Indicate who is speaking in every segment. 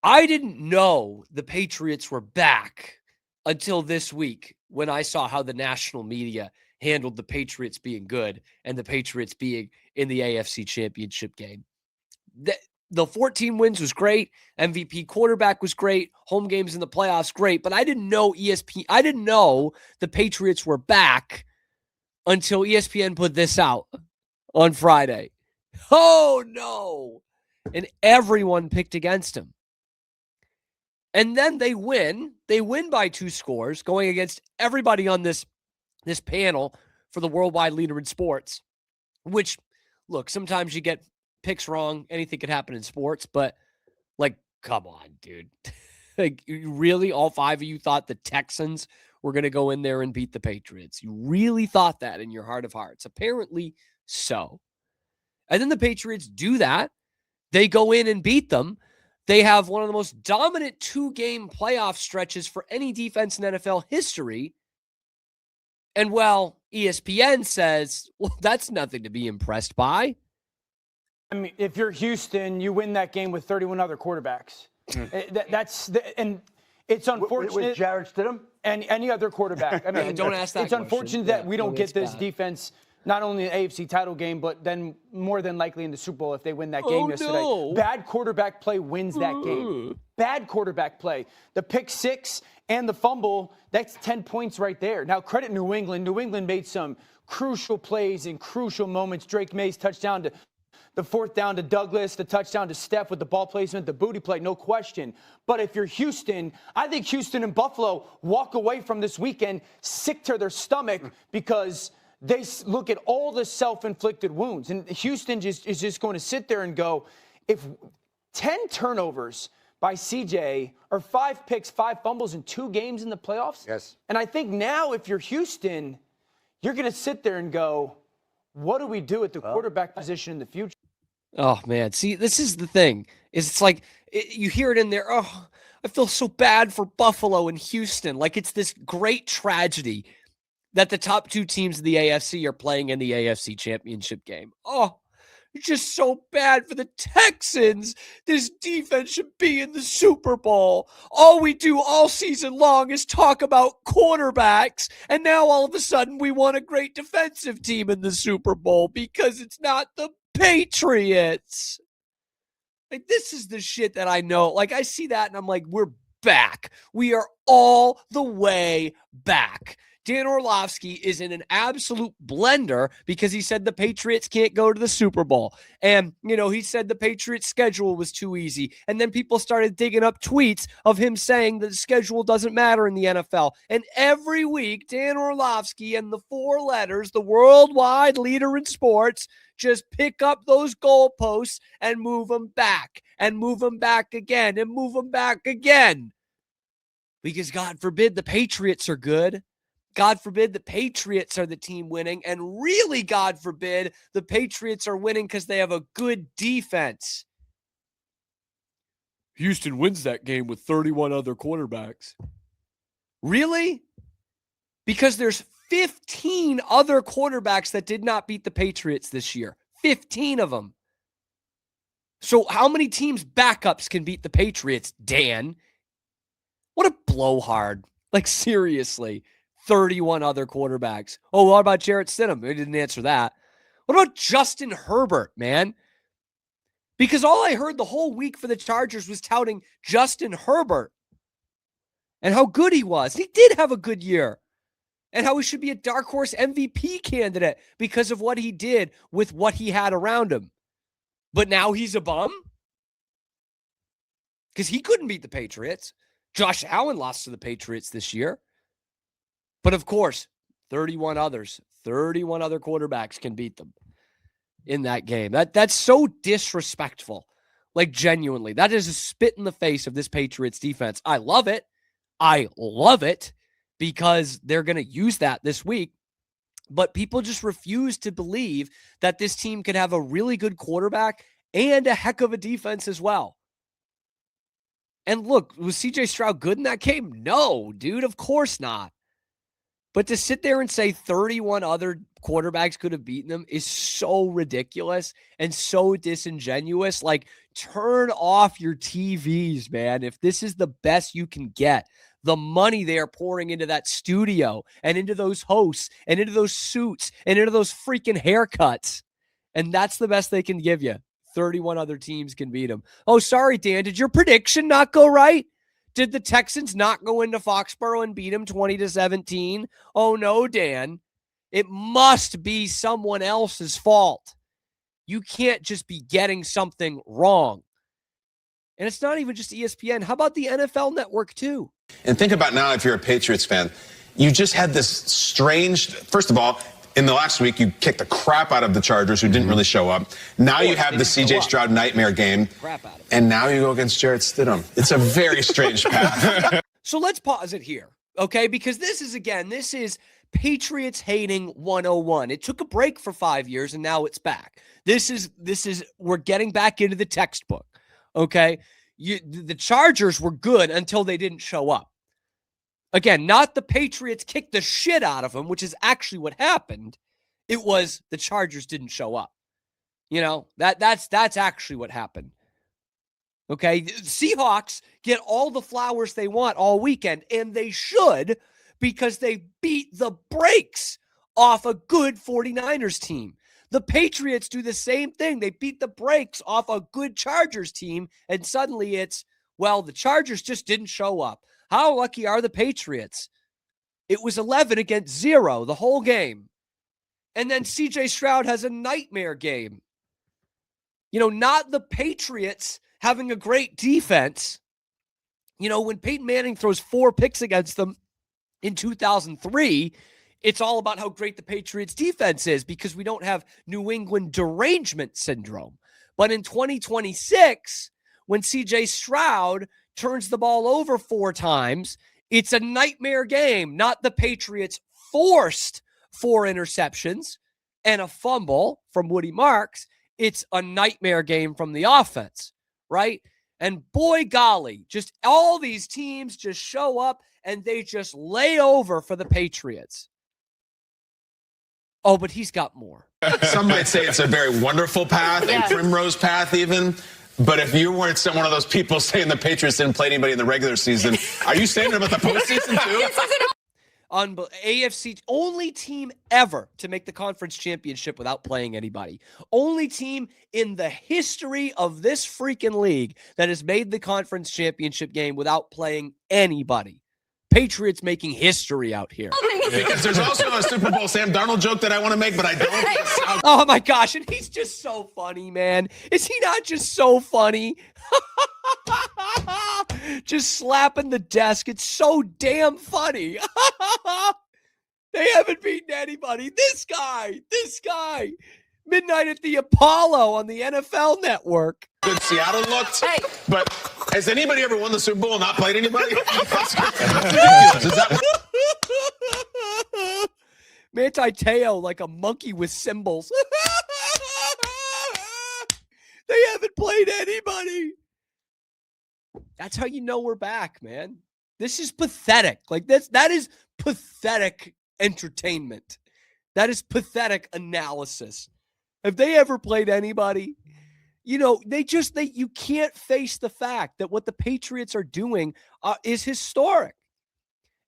Speaker 1: I didn't know the Patriots were back until this week when I saw how the national media handled the Patriots being good and the Patriots being in the AFC Championship game. The 14 wins was great. MVP quarterback was great. Home games in the playoffs, great. But I didn't know I didn't know the Patriots were back until ESPN put this out on Friday. Oh, no. And everyone picked against him. And then they win. They win by 2 scores, going against everybody on this panel for the worldwide leader in sports, which, look, sometimes you get picks wrong. Anything could happen in sports, but, like, come on, dude. Like, really, all 5 of you thought the Texans were going to go in there and beat the Patriots? You really thought that in your heart of hearts? Apparently so. And then the Patriots do that. They go in and beat them. They have one of the most dominant 2-game playoff stretches for any defense in NFL history. And, well, ESPN says, well, that's nothing to be impressed by.
Speaker 2: I mean, if you're Houston, you win that game with 31 other quarterbacks. And it's unfortunate.
Speaker 3: With Jarrett Stidham?
Speaker 2: And any other quarterback. I mean,
Speaker 1: don't ask that
Speaker 2: It's unfortunate that we don't get this defense not only in the AFC title game, but then more than likely in the Super Bowl if they win that game yesterday.
Speaker 1: No.
Speaker 2: Bad quarterback play wins that game. Bad quarterback play. The pick 6 and the fumble, that's 10 points right there. Now, credit New England. New England made some crucial plays in crucial moments. Drake May's touchdown to the 4th down to Douglas, the touchdown to Steph with the ball placement, the booty play, no question. But if you're Houston, I think Houston and Buffalo walk away from this weekend sick to their stomach because they look at all the self-inflicted wounds. And Houston is just going to sit there and go, if 10 turnovers by CJ or 5 picks, 5 fumbles in 2 games in the playoffs.
Speaker 3: Yes.
Speaker 2: And I think now if you're Houston, you're going to sit there and go, what do we do at the quarterback position in the future?
Speaker 1: Oh, man. See, this is the thing. It's like you hear it in there. Oh, I feel so bad for Buffalo and Houston. Like it's this great tragedy that the top 2 teams of the AFC are playing in the AFC Championship game. Oh, it's just so bad for the Texans. This defense should be in the Super Bowl. All we do all season long is talk about quarterbacks, and now all of a sudden we want a great defensive team in the Super Bowl because it's not the Patriots. Like, this is the shit that I know. Like, I see that, and I'm like, we're back. We are all the way back. Dan Orlovsky is in an absolute blender because he said the Patriots can't go to the Super Bowl. And, he said the Patriots schedule was too easy. And then people started digging up tweets of him saying that the schedule doesn't matter in the NFL. And every week, Dan Orlovsky and the 4 letters, the worldwide leader in sports, just pick up those goalposts and move them back and move them back again and move them back again. Because God forbid the Patriots are good. God forbid the Patriots are the team winning, and really, God forbid, the Patriots are winning because they have a good defense. Houston wins that game with 31 other quarterbacks. Really? Because there's 15 other quarterbacks that did not beat the Patriots this year. 15 of them. So how many teams' backups can beat the Patriots, Dan? What a blowhard. Like, seriously. 31 other quarterbacks. Oh, what about Jarrett Stidham? We didn't answer that. What about Justin Herbert, man? Because all I heard the whole week for the Chargers was touting Justin Herbert and how good he was. He did have a good year. And how he should be a dark horse MVP candidate because of what he did with what he had around him. But now he's a bum? Because he couldn't beat the Patriots. Josh Allen lost to the Patriots this year. But of course, 31 other quarterbacks can beat them in that game. That's so disrespectful. Like, genuinely. That is a spit in the face of this Patriots defense. I love it. Because they're going to use that this week. But people just refuse to believe that this team could have a really good quarterback and a heck of a defense as well. And look, was CJ Stroud good in that game? No, dude, of course not. But to sit there and say 31 other quarterbacks could have beaten them is so ridiculous and so disingenuous. Like, turn off your TVs, man. If this is the best you can get, the money they are pouring into that studio and into those hosts and into those suits and into those freaking haircuts, and that's the best they can give you. 31 other teams can beat them. Oh, sorry, Dan. Did your prediction not go right? Did the Texans not go into Foxborough and beat them 20-17? Oh, no, Dan. It must be someone else's fault. You can't just be getting something wrong. And it's not even just ESPN. How about the NFL Network, too?
Speaker 3: And think about now, if you're a Patriots fan, you just had this strange, first of all, in the last week, you kicked the crap out of the Chargers, who didn't really show up. Now you have the C.J. Stroud nightmare game. And now you go against Jarrett Stidham. It's a very strange path.
Speaker 1: So let's pause it here, okay? Because this is Patriots hating 101. It took a break for 5 years, and now it's back. We're getting back into the textbook, okay? The Chargers were good until they didn't show up. Again, not the Patriots kicked the shit out of them, which is actually what happened. It was the Chargers didn't show up. That's actually what happened. Okay, Seahawks get all the flowers they want all weekend, and they should, because they beat the brakes off a good 49ers team. The Patriots do the same thing. They beat the brakes off a good Chargers team, and suddenly it's, well, the Chargers just didn't show up. How lucky are the Patriots? It was 11-0 the whole game. And then C.J. Stroud has a nightmare game. Not the Patriots having a great defense. When Peyton Manning throws 4 picks against them in 2003, it's all about how great the Patriots defense is because we don't have New England derangement syndrome. But in 2026, when C.J. Stroud turns the ball over 4 times, it's a nightmare game. Not the Patriots forced 4 interceptions and a fumble from Woody Marks. It's a nightmare game from the offense, right? And boy, golly, just all these teams just show up and they just lay over for the Patriots. Oh, but he's got more.
Speaker 3: Some might say it's a very wonderful path, a primrose path even. But if you weren't one of those people saying the Patriots didn't play anybody in the regular season, are you saying about the postseason too?
Speaker 1: AFC, only team ever to make the conference championship without playing anybody. Only team in the history of this freaking league that has made the conference championship game without playing anybody. Patriots making history out here.
Speaker 3: Because there's also a Super Bowl Sam Darnold joke that I want to make, but I don't.
Speaker 1: Oh my gosh, and he's just so funny, man. Is he not just so funny? Just slapping the desk. It's so damn funny. They haven't beaten anybody. This guy. Midnight at the Apollo on the NFL Network.
Speaker 3: Good Seattle looked, but has anybody ever won the Super Bowl and not played anybody?
Speaker 1: Manti Te'o like a monkey with cymbals. They haven't played anybody. That's how you know we're back, man. This is pathetic. Like that is pathetic entertainment. That is pathetic analysis. Have they ever played anybody? You can't face the fact that what the Patriots are doing is historic.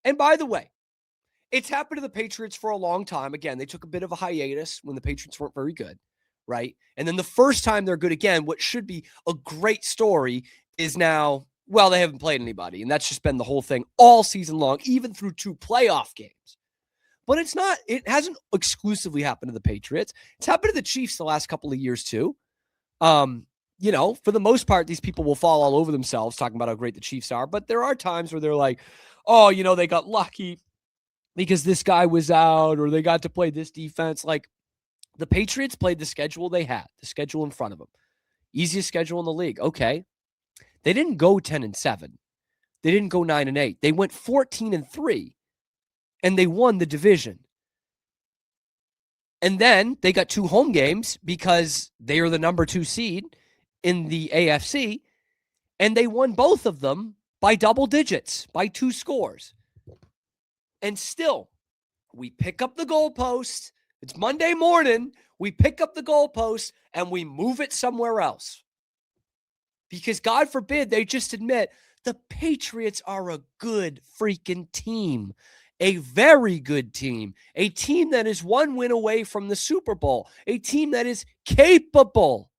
Speaker 1: And by the way, it's happened to the Patriots for a long time. Again, they took a bit of a hiatus when the Patriots weren't very good, right? And then the first time they're good again, what should be a great story is now, well, they haven't played anybody. And that's just been the whole thing all season long, even through 2 playoff games. But it hasn't exclusively happened to the Patriots. It's happened to the Chiefs the last couple of years too. For the most part, these people will fall all over themselves talking about how great the Chiefs are. But there are times where they're like, oh, they got lucky because this guy was out or they got to play this defense. Like the Patriots played the schedule they had, the schedule in front of them. Easiest schedule in the league. Okay. They didn't go 10-7. They didn't go 9-8. They went 14-3 and they won the division. And then they got 2 home games because they are the number 2 seed in the AFC. And they won both of them by double digits, by 2 scores. And still, we pick up the goalposts It's Monday morning. We pick up the goalposts and we move it somewhere else. Because God forbid they just admit the Patriots are a good freaking team. A very good team. A team that is one win away from the Super Bowl. A team that is capable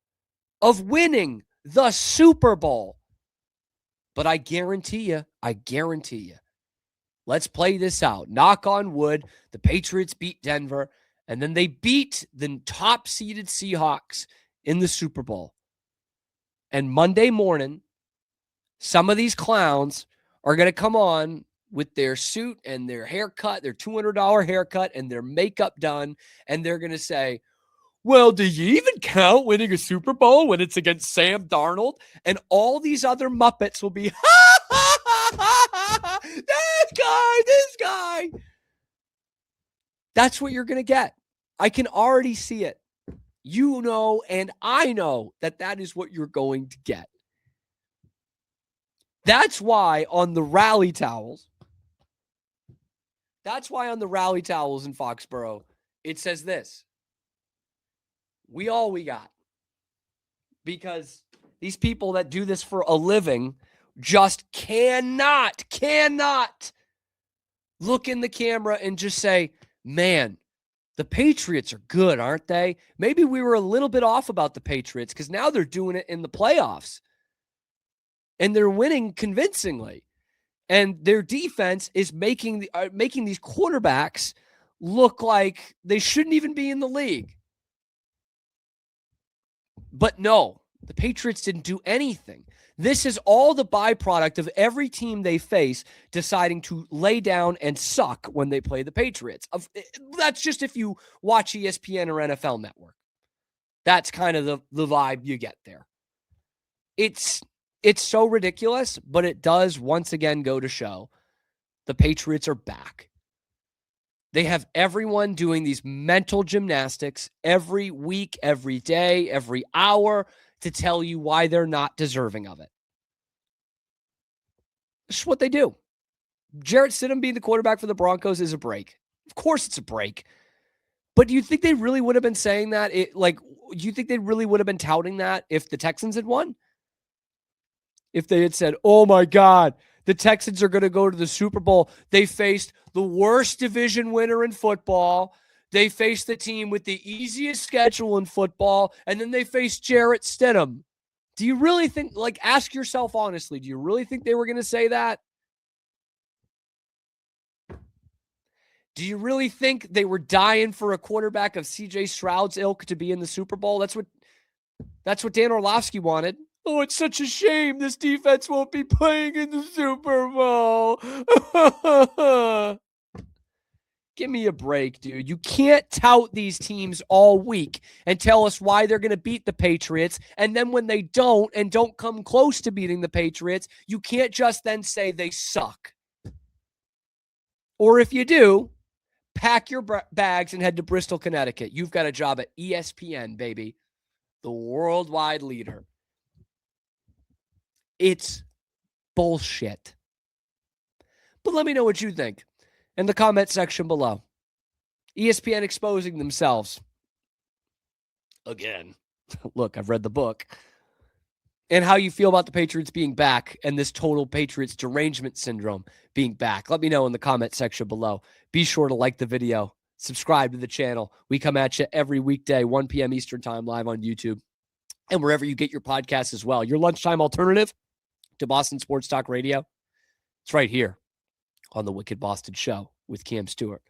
Speaker 1: of winning the Super Bowl. But I guarantee you, let's play this out. Knock on wood, the Patriots beat Denver, and then they beat the top-seeded Seahawks in the Super Bowl. And Monday morning, some of these clowns are going to come on with their suit and their haircut, their $200 haircut, and their makeup done, and they're going to say, well, do you even count winning a Super Bowl when it's against Sam Darnold? And all these other Muppets will be, ha, ha, ha, ha, ha, this guy. That's what you're going to get. I can already see it. You know, and I know that is what you're going to get. That's why on the rally towels in Foxborough, it says this. We all we got. Because these people that do this for a living just cannot look in the camera and just say, man, the Patriots are good, aren't they? Maybe we were a little bit off about the Patriots because now they're doing it in the playoffs. And they're winning convincingly. And their defense is making these quarterbacks look like they shouldn't even be in the league. But no, the Patriots didn't do anything. This is all the byproduct of every team they face deciding to lay down and suck when they play the Patriots. That's just if you watch ESPN or NFL Network. That's kind of the vibe you get there. It's so ridiculous, but it does once again go to show the Patriots are back. They have everyone doing these mental gymnastics every week, every day, every hour to tell you why they're not deserving of it. This is what they do. Jarrett Stidham being the quarterback for the Broncos is a break. Of course it's a break. But do you think they really would have been saying that? Do you think they really would have been touting that if the Texans had won? If they had said, oh my God, the Texans are going to go to the Super Bowl. They faced the worst division winner in football. They faced the team with the easiest schedule in football. And then they faced Jarrett Stidham. Do you really think, ask yourself honestly, do you really think they were going to say that? Do you really think they were dying for a quarterback of CJ Stroud's ilk to be in the Super Bowl? That's what Dan Orlovsky wanted. Oh, it's such a shame this defense won't be playing in the Super Bowl. Give me a break, dude. You can't tout these teams all week and tell us why they're going to beat the Patriots. And then when they don't and don't come close to beating the Patriots, you can't just then say they suck. Or if you do, pack your bags and head to Bristol, Connecticut. You've got a job at ESPN, baby. The worldwide leader. It's bullshit. But let me know what you think in the comment section below. ESPN exposing themselves. Again. Look, I've read the book. And how you feel about the Patriots being back and this total Patriots derangement syndrome being back. Let me know in the comment section below. Be sure to like the video. Subscribe to the channel. We come at you every weekday, 1 p.m. Eastern time, live on YouTube. And wherever you get your podcasts as well. Your lunchtime alternative to Boston Sports Talk Radio. It's right here on the Wicked Boston Show with Cam Stewart.